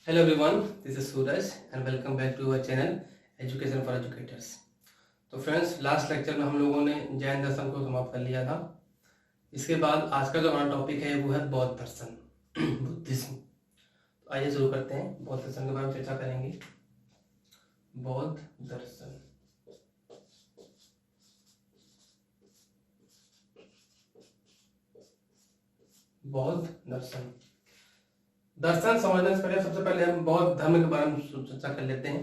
Hello everyone, this is Suraj and welcome back to our channel Education for Educators। तो friends, last lecture में हम लोगों ने जैन दर्शन को समाप्त कर लिया था। इसके बाद आज का जो हमारा टॉपिक है वो है बौद्ध दर्शन, बुद्धिज्म। तो आइए शुरू करते हैं। बौद्ध दर्शन के बारे में चर्चा करेंगे। बौद्ध दर्शन, बौद्ध दर्शन दर्शन समझने से पहले सबसे पहले हम बौद्ध धर्म के बारे में चर्चा कर लेते हैं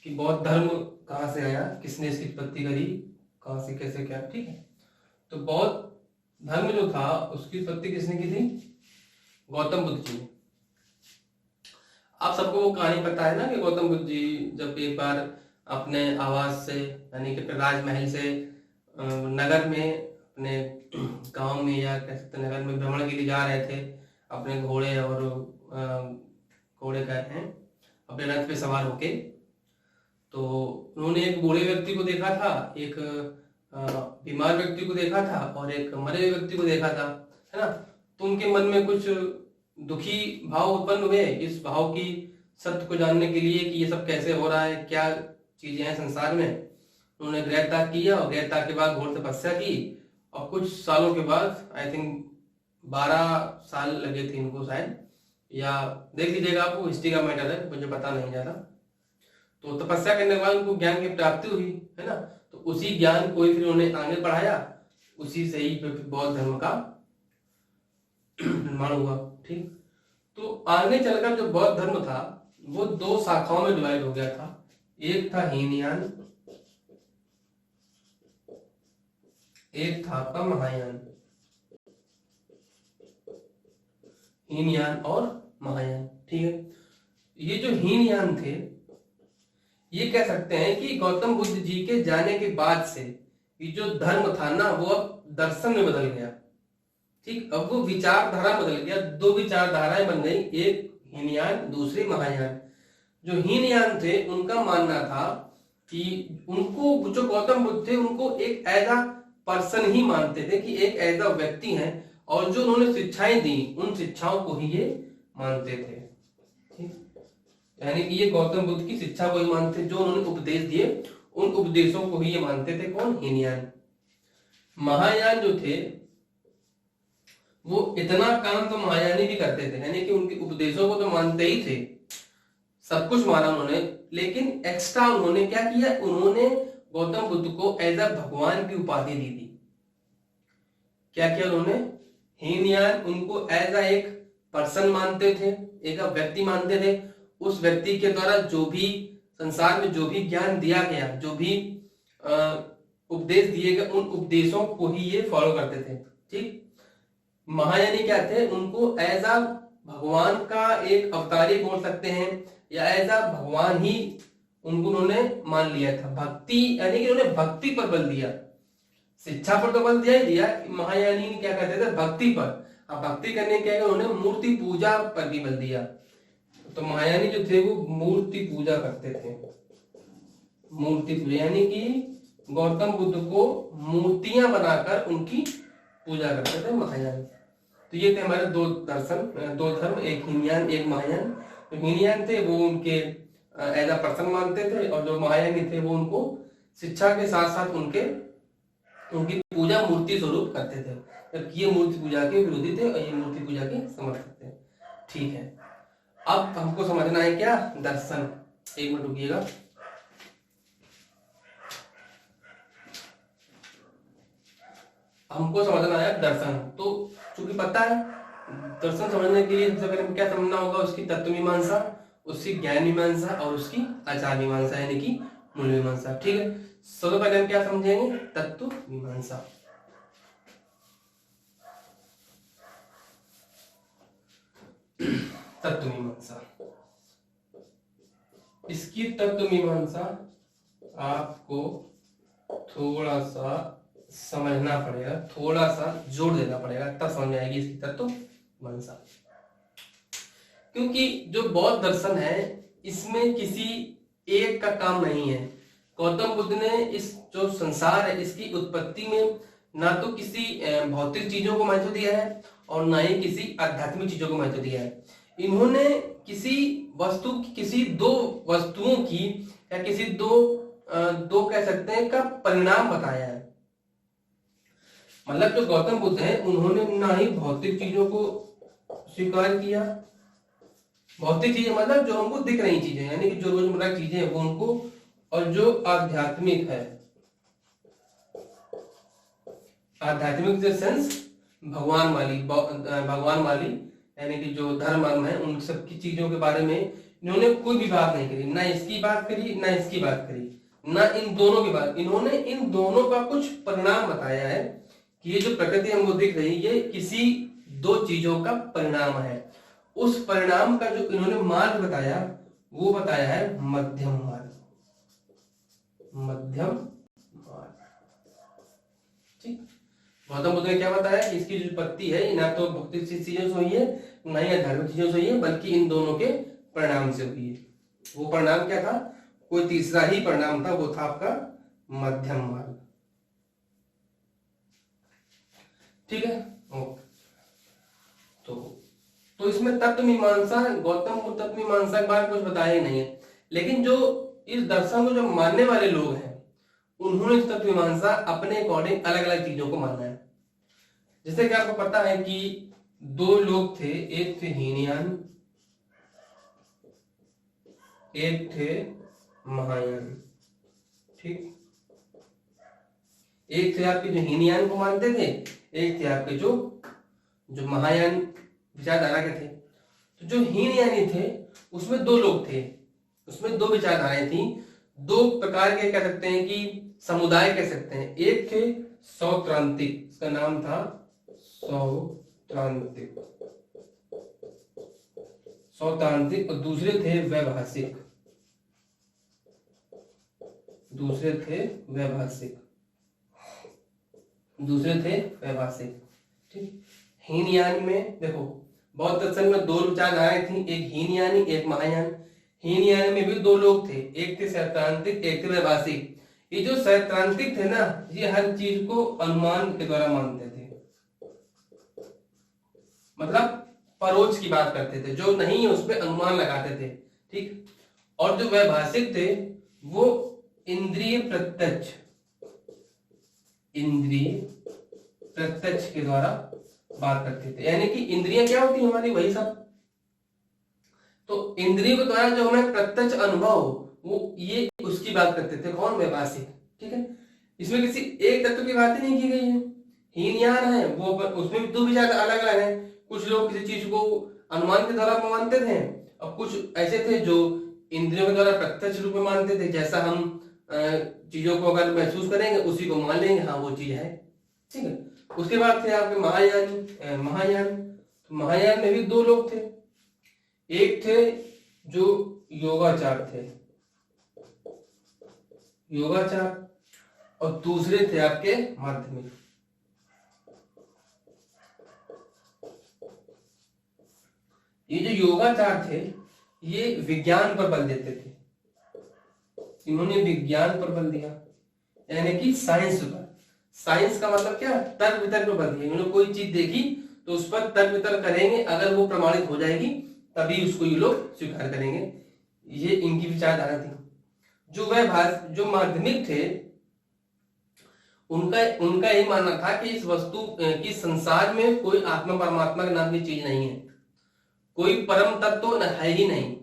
कि बौद्ध धर्म कहाँ से आया, किसने इसकी उत्पत्ति करी, कहाँ से कैसे क्या। ठीक है, तो बौद्ध धर्म जो था उसकी उत्पत्ति किसने की थी? गौतम बुद्ध जी ने। आप सबको वो कहानी पता है ना कि गौतम बुद्ध जी जब एक बार अपने आवास से यानी कि अपने राजमहल से नगर में, अपने गांव में या कह सकते नगर में भ्रमण के लिए जा रहे थे, अपने घोड़े और घोड़े कहते हैं अपने रथ पे सवार होके। तो उन्होंने एक बूढ़े व्यक्ति को देखा था, एक बीमार व्यक्ति को देखा था और एक मरे हुए व्यक्ति को देखा था, है ना। तो उनके मन में कुछ दुखी भाव उत्पन्न हुए इस भाव की सत्य को जानने के लिए कि ये सब कैसे हो रहा है, क्या चीजें हैं संसार में। उन्होंने गृह त्याग किया और गृह त्याग के बाद घोर तपस्या की और कुछ सालों के बाद, आई थिंक 12 साल लगे थे इनको शायद, या देख लीजिएगा, आपको हिस्ट्री का मैटर है, मुझे पता नहीं ज्यादा। तो तपस्या करने के बाद उनको ज्ञान की प्राप्ति हुई, है ना। तो उसी ज्ञान को ही फिर उन्होंने आगे बढ़ाया, उसी से ही बौद्ध धर्म का निर्माण हुआ। ठीक, तो आगे चलकर जो बौद्ध धर्म था वो 2 शाखाओं में डिवाइड हो गया था। एक था हीनयान, एक था आपका महायान। हीनयान और महायान, ठीक है। ये जो हीनयान थे, ये कह सकते हैं कि गौतम बुद्ध जी के जाने के बाद से ये जो धर्म था ना वो अब दर्शन में बदल गया। ठीक, अब वो विचारधारा बदल गया, 2 विचारधाराएं बन गई, एक हीनयान, दूसरी महायान। जो हीनयान थे उनका मानना था कि उनको, जो गौतम बुद्ध थे उनको एक एज अ पर्सन ही मानते थे, कि एक एज अ व्यक्ति हैं, और जो उन्होंने शिक्षाएं दी उन शिक्षाओं को ही ये मानते थे। ठीक, यानी कि ये गौतम बुद्ध की शिक्षा को ही मानते, जो उन्होंने उपदेश दिए उन उपदेशों को ही ये मानते थे। कौन? हीनयान। महायान जो थे वो इतना काम तो महायानी भी करते थे, यानी कि उनके उपदेशों को तो मानते ही थे, सब कुछ माना उन्होंने, लेकिन एक्स्ट्रा उन्होंने क्या किया, उन्होंने गौतम बुद्ध को एज अ भगवान की उपाधि दी थी। क्या किया उन्होंने? हीनयान उनको एज अ एक पर्सन मानते थे, एक व्यक्ति मानते थे। उस व्यक्ति के द्वारा जो भी संसार में जो भी ज्ञान दिया गया, जो भी उपदेश दिए गए, उन उपदेशों को ही ये फॉलो करते थे। ठीक, महायानी क्या थे, उनको एज अ भगवान का एक अवतारी बोल सकते हैं, या एज अ भगवान ही उनको उन्होंने मान लिया था। भक्ति यानी कि उन्होंने भक्ति पर बल दिया, शिक्षा पर तो बल दिया ही दिया। महायानी क्या कहते थे? भक्ति पर। अब भक्ति करने के उन्होंने मूर्ति पूजा पर भी बल दिया। तो महायानी जो थे वो मूर्ति पूजा करते थे। मूर्ति पूजा यानी कि गौतम बुद्ध को मूर्तियां बनाकर उनकी पूजा करते थे महायानी। तो ये थे हमारे 2 दर्शन, 2 धर्म, एक हीनयान एक महायान। तो हीनयान थे वो उनके एज अ पर्सन मानते थे, और जो महायानी थे वो उनको शिक्षा के साथ साथ उनकी पूजा मूर्ति स्वरूप करते थे, जबकि ये मूर्ति पूजा के विरोधी थे और ये मूर्ति पूजा के समर्थक थे। ठीक है, अब हमको समझना है क्या? दर्शन। एक मिनट रुकिएगा। हमको समझना है दर्शन। तो चूंकि पता है दर्शन समझने के लिए सबसे पहले क्या समझना होगा, उसकी तत्व मीमांसा, उसकी ज्ञान मीमांसा और उसकी आचार मीमांसा यानी कि मूल मीमांसा। ठीक है, सबसे पहले हम क्या समझेंगे? तत्व मीमांसा। तत्व मीमांसा, इसकी तत्व मीमांसा आपको थोड़ा सा समझना पड़ेगा, थोड़ा सा जोड़ देना पड़ेगा, तब समझ में आएगी इसकी तत्व मीमांसा। क्योंकि जो बौद्ध दर्शन है इसमें किसी एक का काम नहीं है। गौतम बुद्ध ने इस जो संसार है इसकी उत्पत्ति में ना तो किसी भौतिक चीजों को महत्व दिया है और ना ही किसी आध्यात्मिक चीजों को महत्व दिया है। इन्होंने किसी वस्तु की, किसी दो वस्तुओं की या किसी दो कह सकते हैं का परिणाम बताया है। मतलब जो गौतम बुद्ध हैं उन्होंने ना ही भौतिक चीजों को स्वीकार किया, भौतिक चीजें मतलब जो हमको दिख रही चीजें यानी कि जो रोजमर्रा की चीजें हैं वो उनको, और जो आध्यात्मिक है, आध्यात्मिक जो सेंस भगवान वाली यानी कि जो धर्म है उन सब की चीजों के बारे में इन्होंने कोई भी बात नहीं करी, ना इसकी बात करी ना इसकी बात करी, ना इन दोनों की बात। इन्होंने इन दोनों का कुछ परिणाम बताया है कि ये जो प्रकृति हमको दिख रही है ये किसी दो चीजों का परिणाम है। उस परिणाम का जो इन्होंने मार्ग बताया वो बताया है मध्यम मार्ग, मध्यम मार्ग। ठीक, गौतम बुद्ध ने क्या बताया कि इसकी जो उत्पत्ति है ना तो भौतिक चीजों से हुई है ना ही आध्यात्मिक चीजों से हुई है, बल्कि इन दोनों के परिणाम से हुई है। वो परिणाम क्या था? कोई तीसरा ही परिणाम था, वो था आपका मध्यम मार्ग। ठीक है, ओके। तो इसमें तत्व मीमांसा, गौतम बुद्ध तत्व मीमांसा के बारे में कुछ बताया ही नहीं है, लेकिन जो इस दर्शन को जो मानने वाले लोग हैं उन्होंने इस तत्व मीमांसा अपने अकॉर्डिंग अलग अलग चीजों को माना है। जैसे कि आपको पता है कि दो लोग थे, एक थे हीनयान, एक थे महायान। ठीक, एक थे आपके जो हीनयान को मानते थे, एक थे आपके जो महायान विचारधारा के थे। तो जो हीनयानी थे उसमें दो लोग थे, उसमें दो विचारधाराएं थी, दो प्रकार के कह सकते हैं कि समुदाय कह सकते हैं। एक थे सौत्रांतिक, इसका नाम था सौत्रांतिक, सौत्रांतिक, और दूसरे थे वैभाषिक, दूसरे थे वैभाषिक। ठीक, हीनयान में देखो बौद्ध दर्शन में दो विचारधाराएं थी, एक हीनयानी एक महायान। हीनयान में भी दो लोग थे, एक थे सैद्धांतिक एक थे वैभाषिक। ये जो सैद्धांतिक थे ना ये हर चीज को अनुमान के द्वारा मानते थे, मतलब परोक्ष की बात करते थे, जो नहीं है उस पर अनुमान लगाते थे। ठीक, और जो वैभाषिक थे वो इंद्रिय प्रत्यक्ष के द्वारा बात करते थे, यानी कि इंद्रियां क्या होती है हमारी, वही सब। तो इंद्रियों के द्वारा जो हमें प्रत्यक्ष अनुभव वो ये उसकी बात करते थे, कौन? वैभाषिक। ठीक है, इसमें किसी एक तत्व की बात ही नहीं की गई है। हीनयान है वो, उसमें भी दो विचार अलग अलग हैं। कुछ लोग किसी चीज को अनुमान के द्वारा मानते थे और कुछ ऐसे थे जो इंद्रियों के द्वारा प्रत्यक्ष रूप में मानते थे, जैसा हम चीजों को अगर महसूस करेंगे उसी को मान लेंगे, हाँ वो चीज है। ठीक है, उसके बाद थे आपके महायान में भी दो लोग थे, एक थे जो योगाचार थे, और दूसरे थे आपके माध्यमिक। ये जो योगाचार थे ये विज्ञान पर बल देते थे, इन्होंने विज्ञान पर बल दिया, यानी कि साइंस पर। साइंस का मतलब क्या? तर्क वितर्क पर बल दिया। इन्होंने कोई चीज देखी तो उस पर तर्क वितर्क करेंगे, अगर वो प्रमाणित हो जाएगी तभी उसको ये लोग स्वीकार करेंगे। ये इनकी विचारधारा थी। जो माध्यमिक थे उनका यही मानना था कि इस वस्तु की संसार में कोई आत्मा परमात्मा के नाम की चीज नहीं है, कोई परम तत्व है ही नहीं।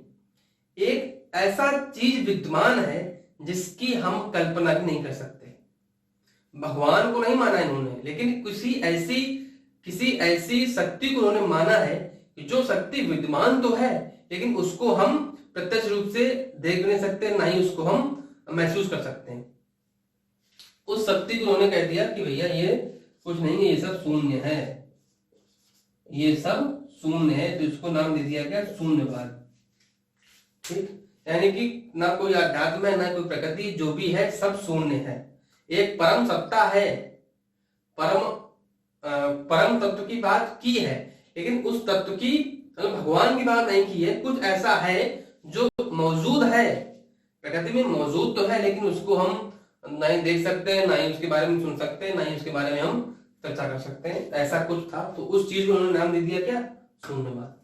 एक ऐसा चीज विद्यमान है जिसकी हम कल्पना भी नहीं कर सकते। भगवान को नहीं माना इन्होंने, लेकिन किसी ऐसी शक्ति को उन्होंने माना है कि जो शक्ति विद्यमान तो है लेकिन उसको हम प्रत्यक्ष रूप से देख नहीं सकते, ना ही उसको हम महसूस कर सकते हैं। उस शक्ति को उन्होंने कह दिया कि भैया ये कुछ नहीं है, ये सब शून्य है, ये सब शून्य है, तो इसको नाम दे दिया गया शून्यवाद। ठीक, यानी कि ना कोई अध्यात्म है ना कोई प्रकृति, जो भी है सब शून्य है। एक परम सत्ता है, परम तत्व की बात की है, लेकिन उस तत्व की भगवान की बात नहीं की है। कुछ ऐसा है जो मौजूद है, प्रकृति में मौजूद तो है लेकिन उसको हम ना ही देख सकते हैं, ना ही उसके बारे में सुन सकते हैं, ना ही उसके बारे में हम चर्चा कर सकते हैं। ऐसा कुछ था, तो उस चीज को उन्होंने नाम दे दिया क्या? शून्यवाद।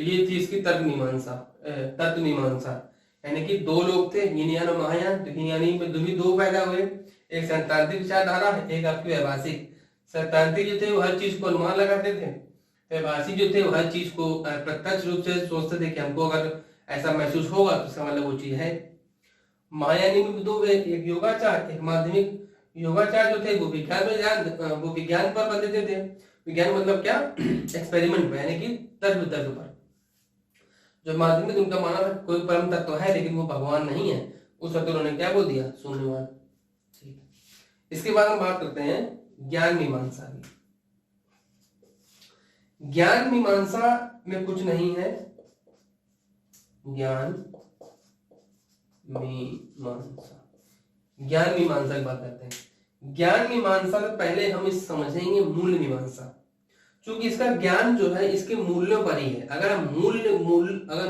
तो ये थी इसकी तर्क मीमांसा, तर्क मीमांसा। यानी कि दो लोग थे, हीन यानी महायान। तो हीन यानी में दो पैदा हुए, एक सैद्धांतिक विचारधारा, एक आपकी वैभाषिक। सैद्धांतिक जो थे वो हर चीज को अनुमान लगाते थे, वैभाषिक जो थे वो हर चीज को प्रत्यक्ष रूप से सोचते थे कि हमको अगर ऐसा महसूस होगा तो इसका मतलब वो चीज है। महायानी में दो, एक योगाचार, एक माध्यमिक। योगाचार जो थे वो विज्ञान पर बंधे थे। विज्ञान मतलब क्या? एक्सपेरिमेंट पर, यानी कि तर्क पर। जो माध्यमिक उनका माना था कोई परम तत्व है लेकिन वो भगवान नहीं है, उस वक्त उन्होंने क्या बोल दिया? शून्यवाद। ठीक, इसके बाद हम बात करते हैं ज्ञान मीमांसा की। ज्ञान मीमांसा में कुछ नहीं है, ज्ञान मीमांसा। ज्ञान मीमांसा की बात करते हैं। ज्ञान मीमांसा में पहले हम इस समझेंगे मूल्य मीमांसा, क्योंकि इसका ज्ञान जो है इसके मूल्यों पर ही है। अगर हम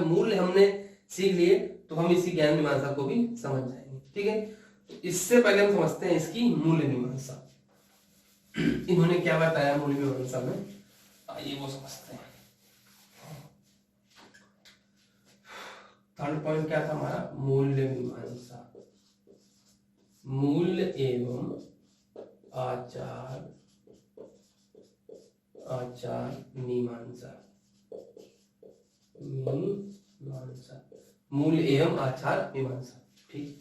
मूल्य हमने सीख लिए तो हम इसी ज्ञान मीमांसा को भी समझ जाएंगे। ठीक है, तो इससे पहले हम समझते हैं इसकी मूल्य मीमांसा। इन्होंने क्या बताया मूल्य मीमांसा में, आइए वो समझते हैं। थर्ड पॉइंट क्या था हमारा? मूल्य मीमांसा। मूल्य एवं आचार मीमांसा। मूल्य एवं आचार मीमांसा। ठीक,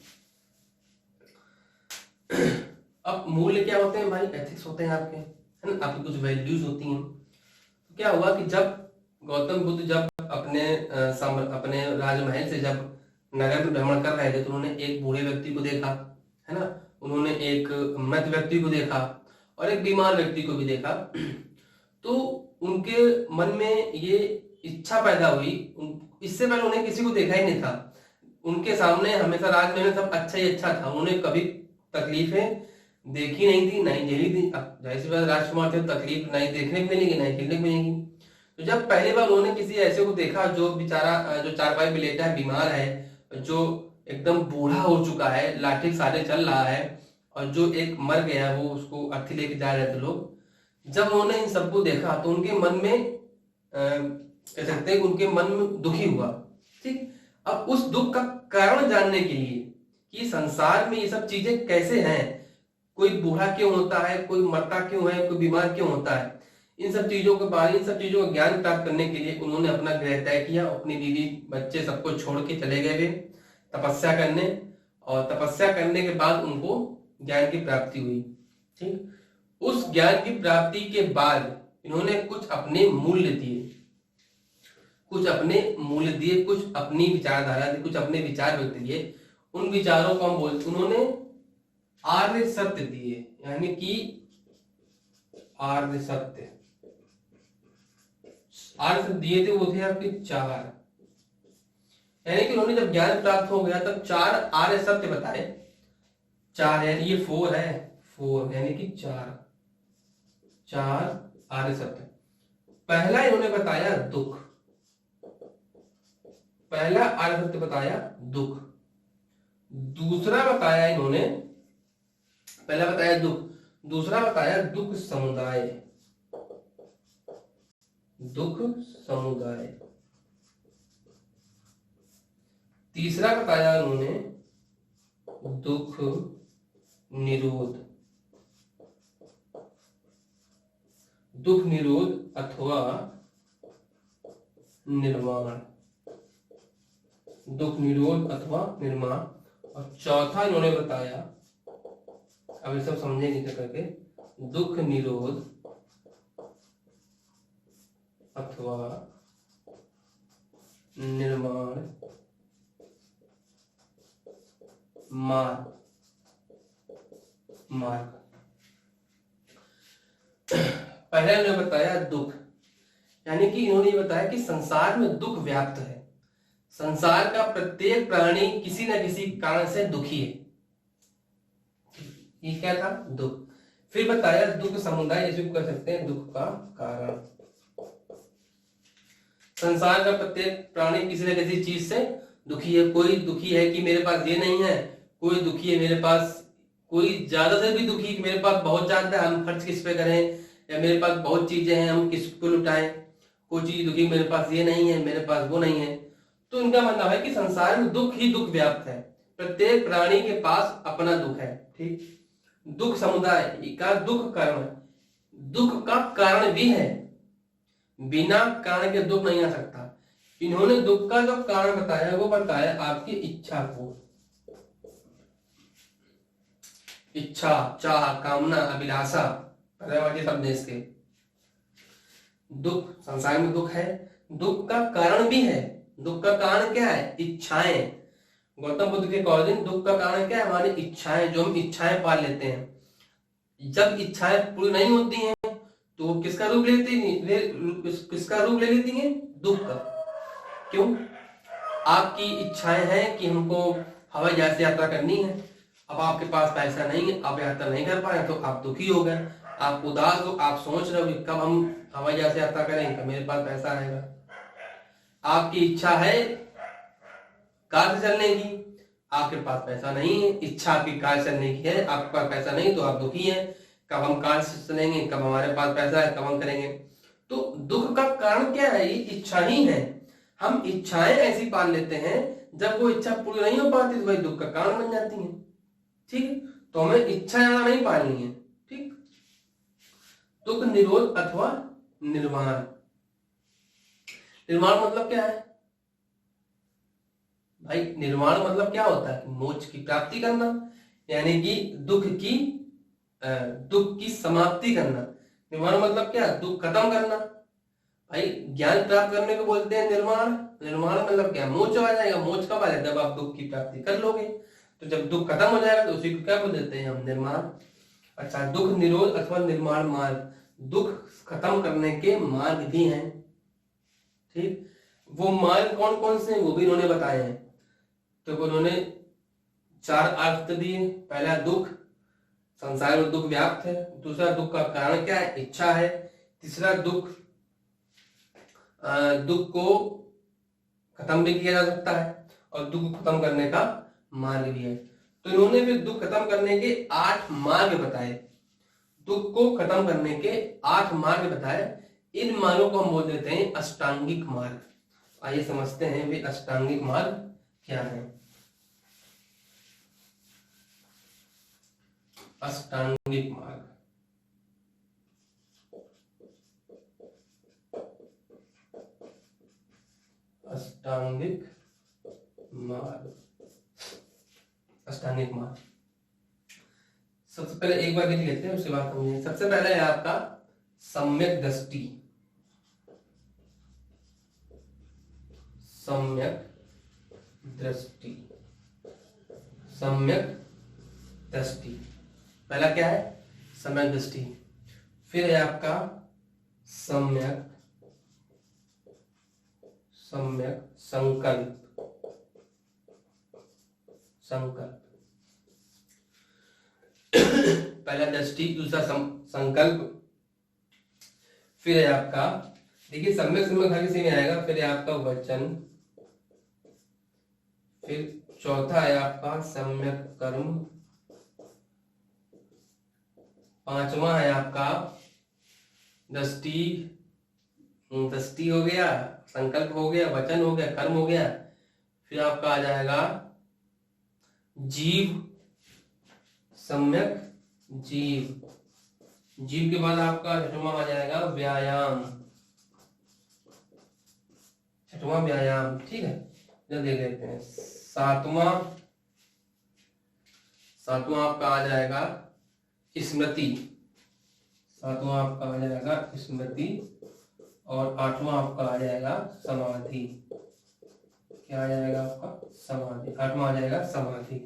अब मूल्य क्या होते हैं भाई? एथिक्स होते हैं आपके, है ना, आपकी कुछ वैल्यूज होती हैं। तो क्या हुआ कि जब गौतम बुद्ध जब अपने राजमहल से जब नगर में भ्रमण कर रहे थे तो उन्होंने एक बूढ़े व्यक्ति को देखा, है ना, उन्होंने एक मृत व्यक्ति को देखा और एक बीमार व्यक्ति को भी देखा। तो उनके मन में ये इच्छा पैदा हुई, इससे पहले उन्हें किसी को देखा ही नहीं था। उनके सामने हमेशा राजमहल में सब अच्छा ही अच्छा था, उन्होंने कभी तकलीफें देखी नहीं थी, नहीं झेली थी। अब जाहिर सी बात राजकुमार थे, तकलीफ नहीं देखने को मिलेगी, नहीं झेलने को मिलेगी। तो जब पहली बार उन्होंने किसी ऐसे को देखा जो बेचारा जो चारपाई पे लेटा है, बीमार है, जो एकदम बूढ़ा हो चुका है, लाठी के सहारे चल रहा है, और जो एक मर गया वो उसको अर्थी लेके जा रहे थे लोग, जब उन्होंने इन सबको देखा तो उनके मन में कह सकते हैं उनके मन में दुखी हुआ। ठीक, अब उस दुख का कारण जानने के लिए कि संसार में ये सब चीजें कैसे हैं, कोई बूढ़ा क्यों होता है, कोई मरता क्यों है, कोई बीमार क्यों होता है, इन सब चीजों के बारे, इन सब चीजों का ज्ञान प्राप्त करने के लिए उन्होंने अपना गृह तय किया, अपनी बीवी बच्चे सबको छोड़ के चले गए वे तपस्या करने, और तपस्या करने के बाद उनको ज्ञान की प्राप्ति हुई। ठीक, उस ज्ञान की प्राप्ति के बाद इन्होंने कुछ अपने मूल्य दिए, कुछ अपनी विचारधारा दी, कुछ अपने विचार व्यक्त किए। उन विचारों को हम बोलते, उन्होंने आर्य सत्य दिए, यानी कि आर्य सत्य दिए थे, वो थे आपके 4। यानी कि उन्होंने जब ज्ञान प्राप्त हो गया तब 4 आर्य सत्य बताए। 4 यानी ये 4 है, 4 यानी कि 4 आर्य सत्य। पहला इन्होंने बताया दुख, पहला आर्य सत्य बताया दुख। दूसरा बताया इन्होंने, पहला बताया दुख, दूसरा बताया दुख समुदाय, दुख समुदाय। तीसरा बताया उन्होंने दुख निरोध, दुख निरोध अथवा निर्माण, दुख निरोध अथवा निर्माण। और चौथा इन्होंने बताया, अब ये सब समझेंगे क्या करके, दुख निरोध अथवा निर्माण मार्ग। पहले इन्होंने बताया दुख, यानी कि इन्होंने ये बताया कि संसार में दुख व्याप्त है, संसार का प्रत्येक प्राणी किसी न किसी कारण से दुखी है। ये क्या था? दुख। फिर बताया दुख समुदाय, इसको कर सकते हैं दुख का कारण। संसार का प्रत्येक प्राणी किसी न किसी चीज से दुखी है। कोई दुखी है कि मेरे पास ये नहीं है, कोई दुखी है मेरे पास, कोई ज्यादा से भी दुखी कि मेरे पास बहुत ज्यादा है, हम खर्च किस पे करें, या मेरे पास बहुत चीजें हैं हम किसको लुटाएं। कोई चीज दुखी, मेरे पास ये नहीं है, मेरे पास वो नहीं है। तो इनका मतलब है कि संसार में दुख ही दुख व्याप्त है, प्रत्येक प्राणी के पास अपना दुख है। ठीक, दुख समुदाय का दुख कारण, दुख का कारण भी है, बिना कारण के दुख नहीं आ सकता। इन्होंने दुख का जो कारण बताया वो बताया आपकी इच्छा को, इच्छा, चाह, कामना, अभिलाषा, पर्यायवाची शब्द है इसके। दुख, संसार में दुख है, दुख का कारण भी है। दुख का कारण क्या है? इच्छाएं। गौतम बुद्ध के अकॉर्डिंग दुख का कारण क्या है? हमारी इच्छाएं, जो हम इच्छाएं पाल लेते हैं। जब इच्छाएं पूरी नहीं होती हैं तो वो किसका रूप लेती हैं? किसका रूप ले लेती हैं? दुख का। क्यों? आपकी इच्छाएं हैं कि हमको हवाई जहाज से यात्रा करनी है, अब आपके पास पैसा नहीं है, आप यात्रा नहीं कर पाए, तो आप दुखी हो गए, आप उदास हो, आप सोच रहे हो कि कब हम हवाई जहाज से यात्रा करेंगे, कब मेरे पास पैसा आएगा। आपकी इच्छा है कार से चलने की, आपके पास पैसा नहीं है। इच्छा आपकी कार चलने की है, आपके पास पैसा नहीं, तो आप दुखी हैं, कब हम कार से चलेंगे, कब हमारे पास पैसा है, कब हम करेंगे। तो दुख का कारण क्या है? ये इच्छा ही है। हम इच्छाएं ऐसी पाल लेते हैं, जब वो इच्छा पूरी नहीं हो पाती तो वही दुख का कारण बन जाती है। ठीक है, तो हमें इच्छा ज्यादा नहीं पालनी है। ठीक, दुख निरोध अथवा निर्वाण। निर्वाण मतलब क्या है भाई? निर्वाण मतलब क्या होता है? मोक्ष की प्राप्ति करना, यानी कि दुख की समाप्ति करना। निर्वाण मतलब क्या? दुख खत्म करना। भाई ज्ञान प्राप्त करने को बोलते हैं निर्वाण। निर्वाण मतलब क्या? मोक्ष आ जाएगा। मोक्ष कब आ जाएगा? जब आप दुख की प्राप्ति कर लोगे। तो जब दुख खत्म हो जाएगा तो उसी को क्या बोल देते हैं हम? निर्वाण। अच्छा, दुख निरोध अथवा निर्माण मार्ग, दुख खत्म करने के मार्ग भी हैं। ठीक, वो मार्ग कौन कौन से हैं वो भी इन्होंने बताए हैं। तो उन्होंने 4 अर्थ दिए। पहला, दुख, संसार में दुख व्याप्त है। दूसरा, दुख का कारण क्या है? इच्छा है। तीसरा, दुख को खत्म भी किया जा सकता है, और दुख को खत्म करने का मार्ग भी है। तो इन्होंने फिर दुख खत्म करने के 8 मार्ग बताए। दुख को खत्म करने के 8 मार्ग बताए। इन मार्गों को हम बोल देते हैं अष्टांगिक मार्ग। आइए समझते हैं वे अष्टांगिक मार्ग क्या है। अष्टांगिक मार्ग, अष्टांगिक मार्ग, अष्टांगिक मार्ग। सबसे पहले एक बार लिख लेते हैं, उसके बाद समझेंगे। सबसे पहले है आपका सम्यक दृष्टि। सम्यक दृष्टि, सम्यक दृष्टि। पहला क्या है? सम्यक दृष्टि। फिर है आपका सम्यक संकल्प। संकल्प, पहला दृष्टि, दूसरा संकल्प। फिर है आपका, देखिए सम्यक हर किसी में आएगा। फिर है आपका वचन। फिर चौथा है आपका सम्यक कर्म। पांचवा है आपका दृष्टि। दृष्टि हो गया, संकल्प हो गया, वचन हो गया, कर्म हो गया। फिर आपका आ जाएगा जीव, सम्यक जीव। जीव के बाद आपका छठवां आ जाएगा व्यायाम। छठवां व्यायाम। ठीक है, जल्द देख लेते हैं। सातवां आपका आ जाएगा स्मृति। सातवां आपका आ जाएगा स्मृति। और आठवां आपका आ जाएगा समाधि। क्या आ जाएगा आपका? समाधि। आठवां आ जाएगा समाधि।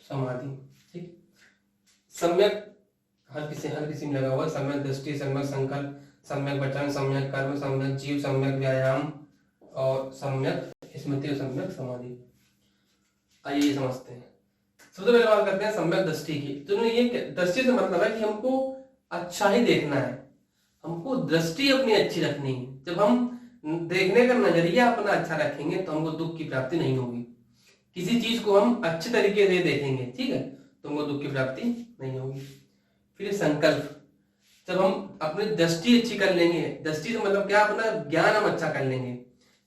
समाधि। ठीक, सम्यक हर किसी में लगा हुआ। सम्यक दृष्टि, सम्यक संकल्प, सम्यक वचन, सम्यक कर्म, सम्यक जीव, सम्यक व्यायाम और सम्यक स्मृति और सम्यक समाधि। आइए ये समझते हैं। सबसे पहले बात करते हैं सम्यक दृष्टि की। तो ये दृष्टि से मतलब है कि हमको अच्छा ही देखना है, हमको दृष्टि अपनी अच्छी रखनी है। जब हम देखने का नजरिया अपना अच्छा रखेंगे तो हमको दुख की प्राप्ति नहीं होगी। किसी चीज को हम अच्छे तरीके से देखेंगे, ठीक है, तो हमको दुख की प्राप्ति नहीं होगी। फिर संकल्प। जब हम अपनी दृष्टि अच्छी कर लेंगे, दृष्टि से मतलब क्या, अपना ज्ञान हम अच्छा कर लेंगे,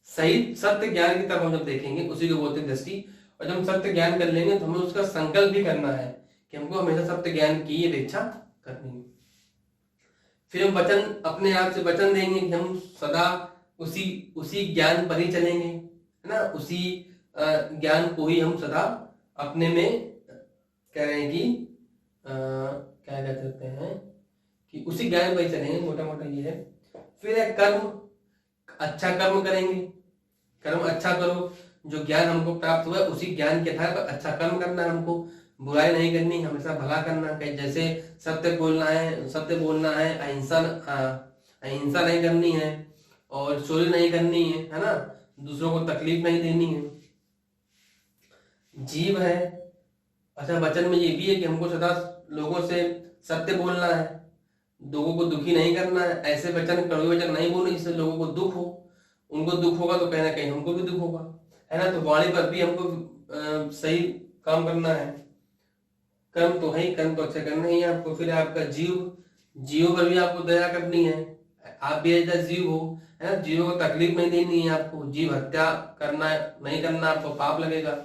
सही सत्य ज्ञान की तरफ हम जब देखेंगे, उसी को बोलते हैं दृष्टि। और जब हम सत्य ज्ञान कर लेंगे तो हमें उसका संकल्प भी करना है कि हमको हमेशा सत्य ज्ञान की अपेक्षा करनी है। फिर हम वचन, अपने आप से वचन देंगे कि हम सदा उसी ज्ञान पर ही चलेंगे, है ना, उसी ज्ञान को ही हम सदा अपने में कह रहे हैं कि क्या कह सकते हैं कि उसी ज्ञान पर ही चलेंगे, मोटा मोटा ये है। फिर है कर्म, अच्छा कर्म करेंगे, कर्म अच्छा करो, जो ज्ञान हमको प्राप्त हुआ है उसी ज्ञान के आधार पर अच्छा कर्म करना है हमको, बुराई नहीं करनी, हमेशा भला करना है। जैसे सत्य बोलना है, अहिंसा नहीं करनी है, और चोरी नहीं करनी है ना, दूसरों को तकलीफ नहीं देनी है। जीव है, अच्छा वचन में ये भी है कि हमको सदा लोगों से सत्य बोलना है, लोगों को दुखी नहीं करना है, ऐसे वचन, कड़वे वचन नहीं बोलने जिससे लोगों को दुख हो। उनको दुख होगा तो कहीं ना कहीं हमको भी दुख होगा, है ना। तो वाणी पर भी हमको सही काम करना है। कर्म तो है ही, कर्म तो अच्छा करना ही है आपको। फिर आपका जीव पर भी आपको दया करनी है, आप भी ऐसा जीव हो, है ना, जीवों को तकलीफ नहीं देनी है आपको, जीव हत्या करना नहीं करना, आपको पाप लगेगा,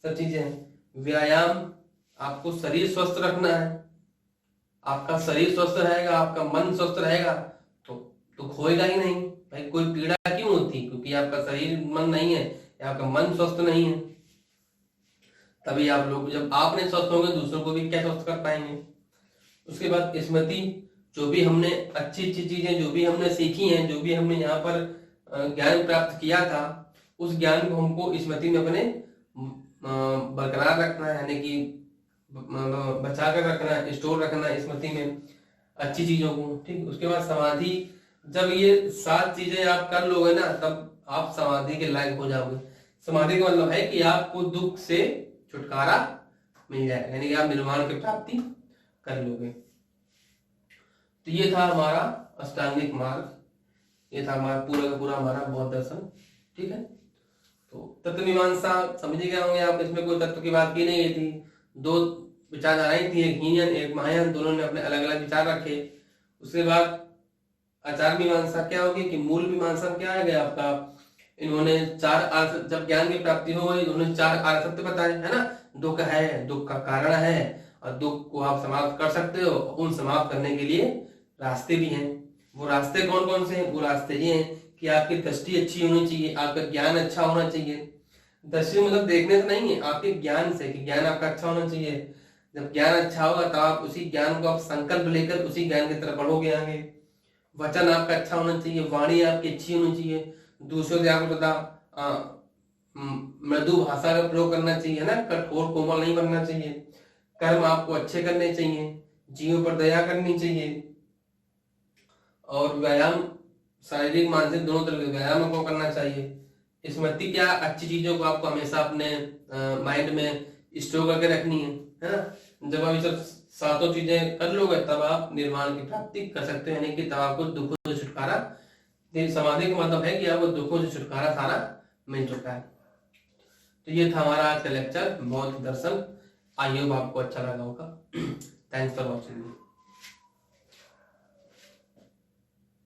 सब चीजें हैं। व्यायाम, आपको शरीर स्वस्थ रखना है, आपका शरीर स्वस्थ रहेगा, आपका मन स्वस्थ रहेगा तो दुख होएगा ही नहीं भाई। कोई पीड़ा क्यों होती, क्योंकि आपका शरीर मन नहीं है या आपका मन स्वस्थ नहीं है। तभी आप लोग, जब आप नहीं स्वस्थ होंगे दूसरों को भी क्या स्वस्थ कर पाएंगे। उसके बाद स्मृति, जो भी हमने अच्छी चीजें जो भी हमने सीखी हैं, जो भी हमने यहाँ पर ज्ञान प्राप्त किया था, उस ज्ञान को हमको स्मृति में अपने बरकरार रखना है, यानी कि बचा कर रखना है, स्टोर रखना है स्मृति में अच्छी चीजों को, ठीक। उसके बाद समाधि, जब ये 7 चीजें आप कर लोगे ना, तब आप समाधि के लायक हो जाओगे। समाधि का मतलब है कि आपको दुख से छुटकारा मिल जाएगा, यानी कि आप निर्वाण की प्राप्ति कर लोगे। तो ये था हमारा अष्टांगिक मार्ग, ये था हमारा पूरा का पूरा हमारा बौद्ध दर्शन, ठीक है। तो तत्व मीमांसा समझ गए होंगे आप, इसमें कोई तत्व की बात की नहीं थी। 2 विचारधाराएं थी, एक हीनयान एक महायान, दोनों ने अपने अलग अलग विचार रखे। उसके बाद आचार मीमांसा क्या होगी कि मूल मीमांसा क्या है आपका, इन्होंने 4 जब ज्ञान की प्राप्ति हो गई, उन्होंने 4 आर्य सत्य बताए, है ना। दुख है, दुख का कारण है, और दुख को आप समाप्त कर सकते हो। उन समाप्त करने के लिए रास्ते भी हैं। वो रास्ते कौन कौन से हैं? वो रास्ते ये हैं कि आपकी दृष्टि अच्छी होनी चाहिए, आपका ज्ञान अच्छा होना चाहिए। दृष्टि मतलब देखने से नहीं है, आपके ज्ञान से, कि ज्ञान आपका अच्छा होना चाहिए। जब ज्ञान अच्छा होगा तब आप उसी ज्ञान को आप संकल्प लेकर उसी ज्ञान की तरफ बढ़ोगे आगे। वचन आपका अच्छा होना चाहिए, वाणी आपकी अच्छी होनी चाहिए, दूसरों से आपको पता मृदु भाषा का प्रयोग करना चाहिए, ना, कठोर कोमल नहीं बनना चाहिए। कर्म आपको अच्छे करने चाहिए, जीवों पर दया करनी चाहिए, और व्यायाम शारीरिक मानसिक दोनों तरह के व्यायाम आपको करना चाहिए। स्मृति क्या, अच्छी चीजों को आपको हमेशा अपने माइंड में स्टोर करके रखनी है ना। जब आप ये सब 7 चीजें कर लोगे तब आप निर्वाण की प्राप्ति कर सकते हो, यानी कि तब आपको दुखों से छुटकारा। समाधि का मतलब है कि आपको दुखों से छुटकारा सारा मिल चुका है। तो ये था हमारा आज का लेक्चर बौद्ध दर्शन। आई होप आपको अच्छा लगा होगा। Thanks for watching.